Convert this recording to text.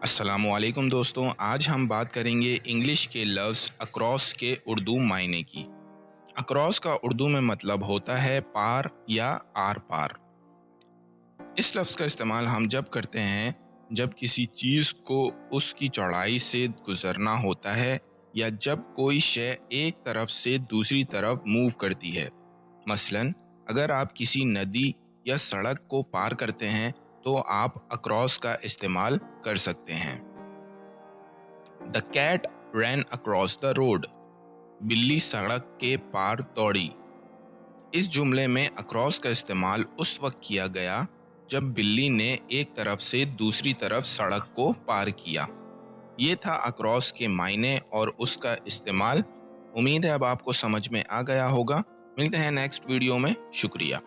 अस्सलामुअलैकुम दोस्तों, आज हम बात करेंगे इंग्लिश के लफ्ज़ अक्रॉस के उर्दू मायने की। अक्रॉस का उर्दू में मतलब होता है पार या आर पार। इस लफ्ज़ का इस्तेमाल हम जब करते हैं जब किसी चीज़ को उसकी चौड़ाई से गुज़रना होता है या जब कोई शय एक तरफ से दूसरी तरफ मूव करती है। मसलन, अगर आप किसी नदी या सड़क को पार करते हैं तो आप अक्रॉस का इस्तेमाल कर सकते हैं। The cat ran across the road. बिल्ली सड़क के पार दौड़ी। इस जुमले में अक्रॉस का इस्तेमाल उस वक्त किया गया जब बिल्ली ने एक तरफ से दूसरी तरफ सड़क को पार किया। ये था अक्रॉस के मायने और उसका इस्तेमाल। उम्मीद है अब आपको समझ में आ गया होगा। मिलते हैं नेक्स्ट वीडियो में। शुक्रिया।